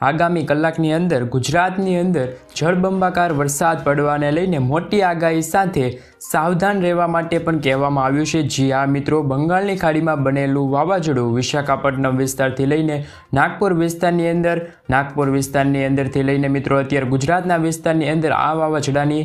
આગામી કલાકની અંદર ગુજરાતની અંદર જળબંબાકાર વરસાદ પડવાને લઈને મોટી આગાહી સાથે સાવધાન રહેવા માટે પણ કહેવામાં આવ્યું છે। જી હા મિત્રો, બંગાળની ખાડીમાં બનેલું વાવાઝોડું વિશાખાપટ્ટનમ વિસ્તારથી લઈને નાગપુર વિસ્તારની અંદરથી લઈને મિત્રો અત્યારે ગુજરાતના વિસ્તારની અંદર આ વાવાઝોડાની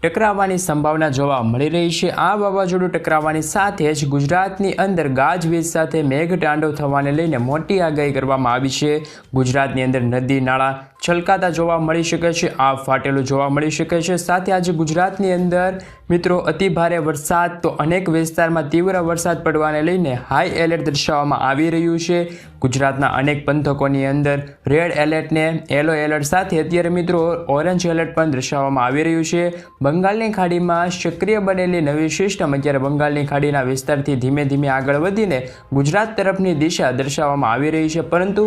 ટકરાવવાની સંભાવના જોવા મળી રહી છે। આ વાવાઝોડું ટકરાવવાની સાથે જ ગુજરાતની અંદર ગાજવીજ સાથે મેઘતાંડવ થવાને લઈને મોટી આગાહી કરવામાં આવી છે। ગુજરાતની અંદર નદી નાળા છલકાતા જોવા મળી શકે છે, આ ફાટેલું જોવા મળી શકે છે। સાથે આજે ગુજરાતની અંદર મિત્રો અતિભારે વરસાદ તો અનેક વિસ્તારમાં તીવ્ર વરસાદ પડવાને લઈને હાઈ એલર્ટ દર્શાવવામાં આવી રહ્યું છે। ગુજરાતના અનેક પંથકોની અંદર રેડ એલર્ટને યલો એલર્ટ સાથે અત્યારે મિત્રો ઓરેન્જ એલર્ટ પણ દર્શાવવામાં આવી રહ્યું છે। બંગાળની ખાડીમાં સક્રિય બનેલી નવી સિસ્ટમ અત્યારે બંગાળની ખાડીના વિસ્તારથી ધીમે ધીમે આગળ વધીને ગુજરાત તરફની દિશા દર્શાવવામાં આવી રહી છે, પરંતુ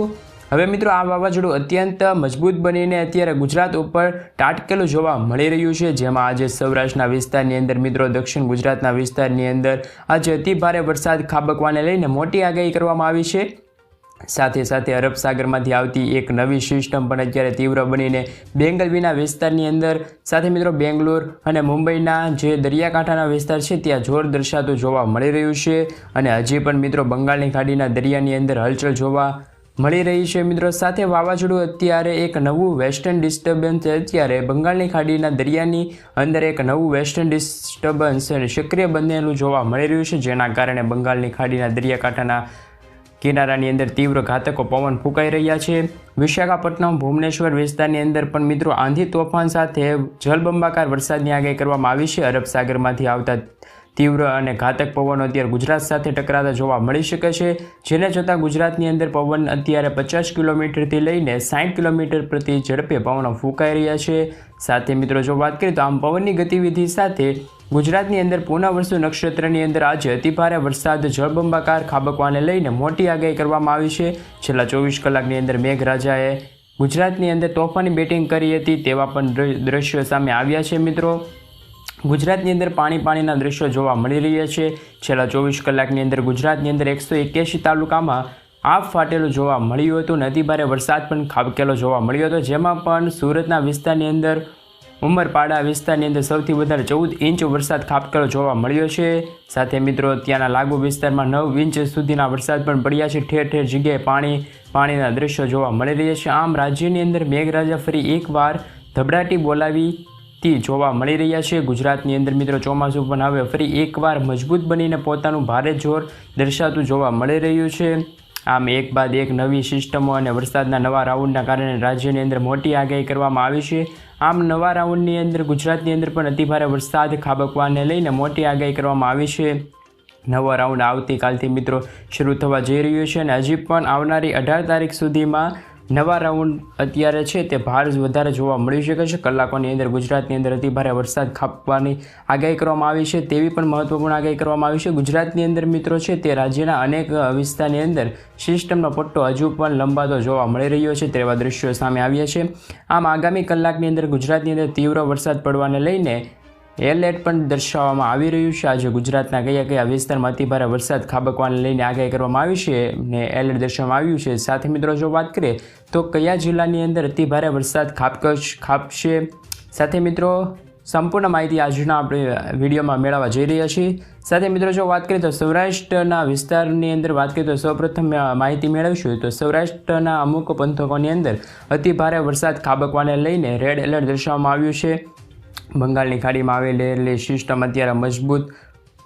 હવે મિત્રો આ વાવાઝોડું અત્યંત મજબૂત બનીને અત્યારે ગુજરાત ઉપર તાટકેલું જોવા મળી રહ્યું છે, જેમાં આજે સૌરાષ્ટ્રના વિસ્તારની અંદર મિત્રો દક્ષિણ ગુજરાતના વિસ્તારની અંદર આજે અતિભારે વરસાદ ખાબકવાને લઈને મોટી આગાહી કરવામાં આવી છે। સાથે સાથે અરબ સાગરમાંથી આવતી એક નવી સિસ્ટમ પણ અત્યારે તીવ્ર બનીને બેંગલવીના વિસ્તારની અંદર સાથે મિત્રો બેંગ્લોર અને મુંબઈના જે દરિયાકાંઠાના વિસ્તાર છે ત્યાં જોર દર્શાતું જોવા મળી રહ્યું છે, અને હજી પણ મિત્રો બંગાળની ખાડીના દરિયાની અંદર હલચલ જોવા મળી રહી છે મિત્રો। સાથે વાવાઝોડું અત્યારે એક નવું વેસ્ટર્ન ડિસ્ટર્બન્સ અત્યારે બંગાળની ખાડીના દરિયાની અંદર એક નવું વેસ્ટર્ન ડિસ્ટર્બન્સ સક્રિય બનેલું જોવા મળી રહ્યું છે, જેના કારણે બંગાળની ખાડીના દરિયાકાંઠાના કિનારાની અંદર તીવ્ર ઘાતકો પવન ફૂંકાઈ રહ્યા છે। વિશાખાપટ્ટનમ ભુવનેશ્વર વિસ્તારની અંદર પણ મિત્રો આંધી તોફાન સાથે જળબંબાકાર વરસાદની આગાહી કરવામાં આવી છે। અરબ સાગરમાંથી આવતા તીવ્ર અને ઘાતક પવનો અત્યારે ગુજરાત સાથે ટકરાતા જોવા મળી શકે છે, જેને જોતાં ગુજરાતની અંદર પવન અત્યારે 50 કિલોમીટરથી લઈને 60 કિલોમીટર પ્રતિ ઝડપે પવનો ફૂંકાઈ રહ્યા છે। સાથે મિત્રો જો વાત કરીએ તો આમ પવનની ગતિવિધિ સાથે ગુજરાતની અંદર પૂર્ણવસુ નક્ષત્રની અંદર આજે અતિભારે વરસાદ જળબંબાકાર ખાબકવાને લઈને મોટી આગાહી કરવામાં આવી છે। છેલ્લા 24 કલાકની અંદર મેઘરાજાએ ગુજરાતની અંદર તોફાની બેટિંગ કરી હતી તેવા પણ દ્રશ્યો સામે આવ્યા છે મિત્રો। ગુજરાતની અંદર પાણીના દ્રશ્યો જોવા મળી રહ્યા છે। છેલ્લા 24 કલાકની અંદર ગુજરાતની અંદર 181 તાલુકામાં આપ ફાટેલું જોવા મળ્યું હતું, અતિભારે વરસાદ પણ ખાબકેલો જોવા મળ્યો હતો, જેમાં પણ સુરતના વિસ્તારની અંદર ઉમરપાડા વિસ્તારની અંદર સૌથી વધારે 14 ઇંચ વરસાદ ખાબકેલો જોવા મળ્યો છે। સાથે મિત્રો ત્યાંના લાગુ વિસ્તારમાં 9 ઇંચ સુધીના વરસાદ પણ પડ્યા છે। ઠેર ઠેર જગ્યાએ પાણીના દ્રશ્યો જોવા મળી રહ્યા છે। આમ રાજ્યની અંદર મેઘરાજા ફરી એકવાર ધબડાટી બોલાવી જોવા મળી રહ્યા છે। ગુજરાતની અંદર મિત્રો ચોમાસું પણ હવે ફરી એકવાર મજબૂત બનીને પોતાનું ભારે જોર દર્શાવતું જોવા મળી રહ્યું છે। આમ એક બાદ એક નવી સિસ્ટમો અને વરસાદના નવા રાઉન્ડના કારણે રાજ્યની અંદર મોટી આગાહી કરવામાં આવી છે। આમ નવા રાઉન્ડની અંદર ગુજરાતની અંદર પણ અતિભારે વરસાદ ખાબકવાને લઈને મોટી આગાહી કરવામાં આવી છે। નવો રાઉન્ડ આવતીકાલથી મિત્રો શરૂ થવા જઈ રહ્યો છે, અને હજી પણ આવનારી 18 તારીખ સુધીમાં નવા રાઉન્ડ અત્યારે છે તે ભાર વધારે જોવા મળી શકે છે। કલાકોની અંદર ગુજરાતની અંદર અતિભારે વરસાદ ખાબકવાની આગાહી કરવામાં આવી છે, તેવી પણ મહત્વપૂર્ણ આગાહી કરવામાં આવી છે। ગુજરાતની અંદર મિત્રો છે તે રાજ્યના અનેક વિસ્તારની અંદર સિસ્ટમનો પટ્ટો હજુ પણ લંબાતો જોવા મળી રહ્યો છે, તેવા દ્રશ્યો સામે આવ્યા છે। આમ આગામી કલાકની અંદર ગુજરાતની અંદર તીવ્ર વરસાદ પડવાને લઈને એલર્ટ પણ દર્શાવવામાં આવી રહ્યું છે। આજે ગુજરાતના કયા વિસ્તારમાં અતિભારે વરસાદ ખાબકવાને લઈને આગાહી કરવામાં આવી છે ને એલર્ટ દર્શાવવામાં આવ્યું છે। સાથે મિત્રો જો વાત કરીએ તો કયા જિલ્લાની અંદર અતિભારે વરસાદ ખાબકશે, સાથે મિત્રો સંપૂર્ણ માહિતી આજના આપણે વિડીયોમાં મેળવવા જઈ રહ્યા છીએ। સાથે મિત્રો જો વાત કરીએ તો સૌરાષ્ટ્રના વિસ્તારની અંદર વાત કરીએ તો સૌપ્રથમ માહિતી મેળવીશું તો સૌરાષ્ટ્રના અમુક પંથકોની અંદર અતિભારે વરસાદ ખાબકવાને લઈને રેડ એલર્ટ દર્શાવવામાં આવ્યું છે। બંગાળની ખાડીમાં આવેલી સિસ્ટમ અત્યારે મજબૂત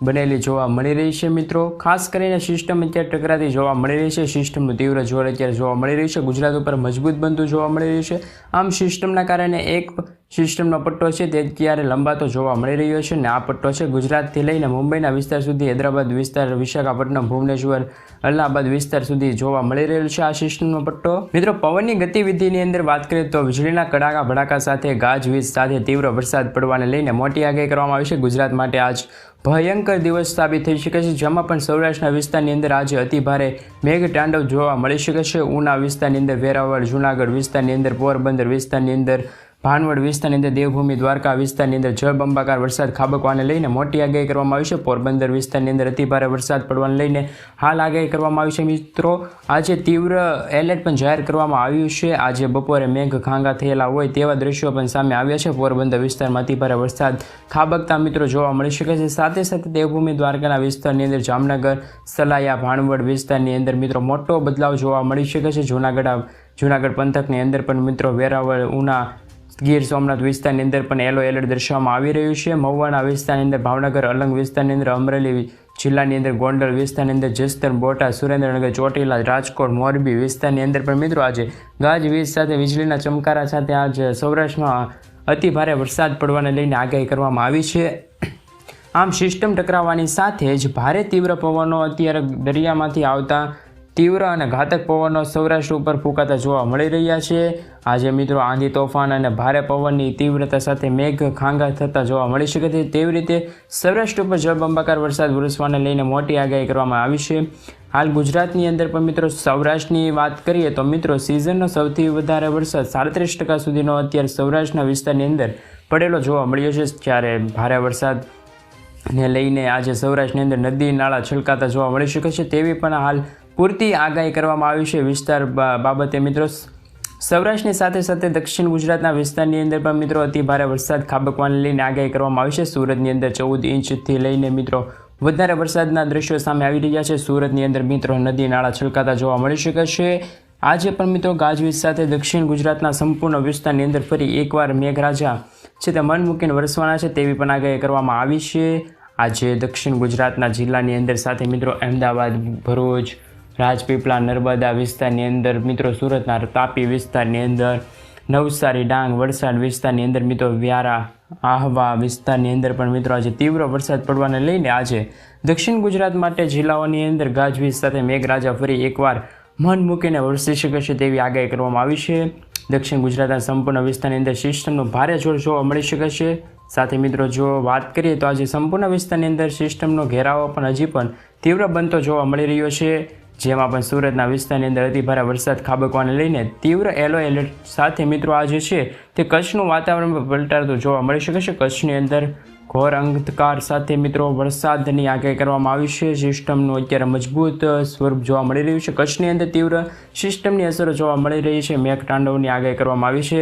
બનેલી જોવા મળી રહી છે મિત્રો। ખાસ કરીને સિસ્ટમ અત્યારે ટકરાતી જોવા મળી રહી છે। સિસ્ટમનું તીવ્ર જોર અત્યારે જોવા મળી રહ્યું છે, ગુજરાત ઉપર મજબૂત બનતું જોવા મળી રહ્યું છે। આમ સિસ્ટમના કારણે એક સિસ્ટમનો પટ્ટો છે તે અત્યારે લંબાતો જોવા મળી રહ્યો છે, અને આ પટ્ટો છે ગુજરાતથી લઈને મુંબઈના વિસ્તાર સુધી, હૈદરાબાદ વિસ્તાર, વિશાખાપટ્ટનમ, ભુવનેશ્વર, અલ્હાબાદ વિસ્તાર સુધી જોવા મળી રહ્યો છે આ સિસ્ટમનો પટ્ટો। મિત્રો પવનની ગતિવિધિની અંદર વાત કરીએ તો વીજળીના કડાકા ભડાકા સાથે ગાજવીજ સાથે તીવ્ર વરસાદ પડવાને લઈને મોટી આગાહી કરવામાં આવી છે। ગુજરાત માટે આજ ભયંકર દિવસ સાબિત થઈ શકે છે, જેમાં પણ સૌરાષ્ટ્રના વિસ્તારની અંદર આજે અતિભારે મેઘતાંડવ જોવા મળી શકે છે। ઉના વિસ્તારની અંદર, વેરાવળ, જૂનાગઢ વિસ્તારની અંદર, પોરબંદર વિસ્તારની અંદર, ભાનવડ વિસ્તારની અંદર, દેવભૂમિ દ્વારકા વિસ્તારની અંદર જળબંબાકાર વરસાદ ખાબકવાને લઈને મોટી આગાહી કરવામાં આવી છે. પોરબંદર વિસ્તારની અંદર અતિભારે વરસાદ પડવાને લઈને હાલ આગાહી કરવામાં આવી છે. મિત્રો આજે તીવ્ર એલર્ટ પણ જાહેર કરવામાં આવ્યું છે. આજે બપોરે મેઘ ખાંગા થયેલા હોય તેવા દ્રશ્યો પણ સામે આવ્યા છે. પોરબંદર વિસ્તારમાં અતિભારે વરસાદ ખાબકતા મિત્રો જોવા મળી શકે છે. સાથે સાથે દેવભૂમિ દ્વારકાના વિસ્તારની અંદર, જામનગર, સલાયા, ભાણવડ વિસ્તારની અંદર મિત્રો મોટો બદલાવ જોવા મળી શકે છે. જૂનાગઢ પંથકની અંદર પણ મિત્રો વેરાવળ, ઉના, ગીર સોમનાથ વિસ્તારની અંદર પણ યલો એલર્ટ દર્શાવવામાં આવી રહ્યું છે. મહુવાના વિસ્તારની અંદર, ભાવનગર, અલંગ વિસ્તારની અંદર, અમરેલી જિલ્લાની અંદર, ગોંડલ વિસ્તારની અંદર, જસદણ, બોટાદ, સુરેન્દ્રનગર, ચોટીલા, રાજકોટ, મોરબી વિસ્તારની અંદર પણ મિત્રો આજે ગાજવીજ સાથે વીજળીના ચમકારા સાથે આજે સૌરાષ્ટ્રમાં અતિભારે વરસાદ પડવાને લઈને આગાહી કરવામાં આવી છે. આમ સિસ્ટમ ટકરાવવાની સાથે જ ભારે તીવ્ર પવનો અત્યારે દરિયામાંથી આવતા તીવ્ર અને ઘાતક પવનો સૌરાષ્ટ્ર ઉપર ફૂંકાતા જોવા મળી રહ્યા છે. આજે મિત્રો આંધી, તોફાન અને ભારે પવનની તીવ્રતા સાથે મેઘ ખાંગા થતા જોવા મળી શકે છે. તેવી રીતે સૌરાષ્ટ્ર ઉપર જળબંબાકાર વરસાદ વરસવાને લઈને મોટી આગાહી કરવામાં આવી છે. હાલ ગુજરાતની અંદર પણ મિત્રો સૌરાષ્ટ્રની વાત કરીએ તો મિત્રો સિઝનનો સૌથી વધારે વરસાદ 37% સુધીનો અત્યારે સૌરાષ્ટ્રના વિસ્તારની અંદર પડેલો જોવા મળ્યો છે. જ્યારે ભારે વરસાદને લઈને આજે સૌરાષ્ટ્રની અંદર નદી નાળા છલકાતા જોવા મળી શકે છે. તેવી પણ હાલ પૂરતી આગાહી કરવામાં આવી છે. વિસ્તાર બાબતે મિત્રો સૌરાષ્ટ્રની સાથે સાથે દક્ષિણ ગુજરાતના વિસ્તારની અંદર પણ મિત્રો અતિભારે વરસાદ ખાબકવાને લઈને આગાહી કરવામાં આવી છે. સુરતની અંદર 14 ઇંચથી લઈને મિત્રો વધારે વરસાદના દ્રશ્યો સામે આવી રહ્યા છે. સુરતની અંદર મિત્રો નદી નાળા છલકાતા જોવા મળી શકે છે. આજે પણ મિત્રો ગાજવીજ સાથે દક્ષિણ ગુજરાતના સંપૂર્ણ વિસ્તારની અંદર ફરી એકવાર મેઘરાજા છે તે મન મૂકીને વરસવાના છે તેવી પણ આગાહી કરવામાં આવી છે. આજે દક્ષિણ ગુજરાતના જિલ્લાની અંદર સાથે મિત્રો અમદાવાદ, ભરૂચ, રાજપીપળા, નર્મદા વિસ્તારની અંદર મિત્રો, સુરતના તાપી વિસ્તારની અંદર, નવસારી, ડાંગ, વલસાડ વિસ્તારની અંદર મિત્રો, વ્યારા, આહવા વિસ્તારની અંદર પણ મિત્રો આજે તીવ્ર વરસાદ પડવાને લઈને આજે દક્ષિણ ગુજરાત માટે જિલ્લાઓની અંદર ગાજવીજ સાથે મેઘરાજા ફરી એકવાર મન મૂકીને વરસી શકે છે તેવી આગાહી કરવામાં આવી છે. દક્ષિણ ગુજરાતના સંપૂર્ણ વિસ્તારની અંદર સિસ્ટમનું ભારે જોર જોવા મળી શકે છે. સાથે મિત્રો જો વાત કરીએ તો આજે સંપૂર્ણ વિસ્તારની અંદર સિસ્ટમનો ઘેરાવો પણ હજી પણ તીવ્ર બનતો જોવા મળી રહ્યો છે. જેમાં પણ સુરતના વિસ્તારની અંદર અતિભારે વરસાદ ખાબકવાને લઈને તીવ્ર યલો એલર્ટ સાથે મિત્રો આજે છે તે કચ્છનું વાતાવરણ પલટાતું જોવા મળી શકે છે. કચ્છની અંદર ઘોર અંધકાર સાથે મિત્રો વરસાદની આગાહી કરવામાં આવી છે. સિસ્ટમનું અત્યારે મજબૂત સ્વરૂપ જોવા મળી રહ્યું છે. કચ્છની અંદર તીવ્ર સિસ્ટમની અસરો જોવા મળી રહી છે. મેઘતાંડવની આગાહી કરવામાં આવી છે.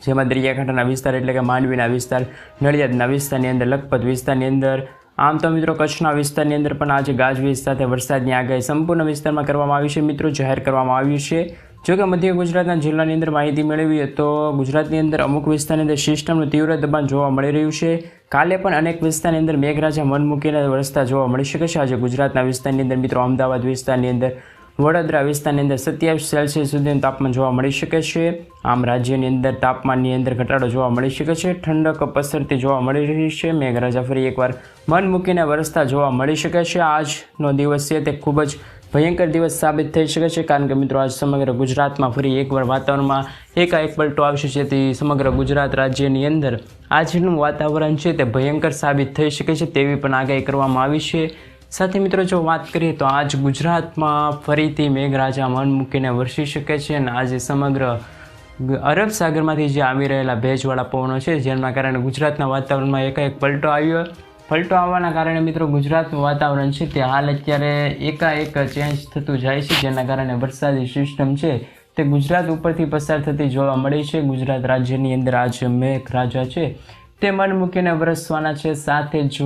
જેમાં દરિયાકાંઠાના વિસ્તાર એટલે કે માંડવીના વિસ્તાર, નડિયાદના વિસ્તારની અંદર, લખપત વિસ્તારની અંદર, આમ તો મિત્રો કચ્છના વિસ્તારની અંદર પણ આજે ગાજવીજ સાથે વરસાદની આગાહી સંપૂર્ણ વિસ્તારમાં કરવામાં આવી છે. મિત્રો જાહેર કરવામાં આવ્યું છે. જોકે મધ્ય ગુજરાતના જિલ્લાની અંદર માહિતી મેળવીએ તો ગુજરાતની અંદર અમુક વિસ્તારની અંદર સિસ્ટમનું તીવ્ર દબાણ જોવા મળી રહ્યું છે. કાલે પણ અનેક વિસ્તારની અંદર મેઘરાજા મન મૂકીને વરસતા જોવા મળી શકે છે. આજે ગુજરાતના વિસ્તારની અંદર મિત્રો અમદાવાદ વિસ્તારની અંદર, વડોદરા વિસ્તારની અંદર 27 સેલ્સિયસ સુધીનું તાપમાન જોવા મળી શકે છે. આમ રાજ્યની અંદર તાપમાનની અંદર ઘટાડો જોવા મળી શકે છે. ઠંડક પસરતી જોવા મળી રહી છે. મેઘરાજા ફરી એકવાર મન મૂકીને વરસતા જોવા મળી શકે છે. આજનો દિવસ છે તે ખૂબ જ ભયંકર દિવસ સાબિત થઈ શકે છે. કારણ કે મિત્રો આજ સમગ્ર ગુજરાતમાં ફરી એકવાર વાતાવરણમાં એકાએક પલટો આવશે. જેથી સમગ્ર ગુજરાત રાજ્યની અંદર આજનું વાતાવરણ છે તે ભયંકર સાબિત થઈ શકે છે તેવી પણ આગાહી કરવામાં આવી છે. સાથે મિત્રો જો વાત કરીએ તો આજ ગુજરાતમાં ફરીથી મેઘરાજા મન મૂકીને વરસી શકે છે. અને આજે સમગ્ર અરબ સાગરમાંથી જે આવી રહેલા ભેજવાળા પવનો છે જેના કારણે ગુજરાતના વાતાવરણમાં એકાએક પલટો આવવાના કારણે મિત્રો ગુજરાતનું વાતાવરણ છે તે હાલ અત્યારે એકાએક ચેન્જ થતું જાય છે. જેના કારણે વરસાદી સિસ્ટમ છે તે ગુજરાત ઉપરથી પસાર થતી જોવા મળી છે. ગુજરાત રાજ્યની અંદર આજ મેઘરાજા છે તે મન મૂકીને વરસવાના છે. સાથે જ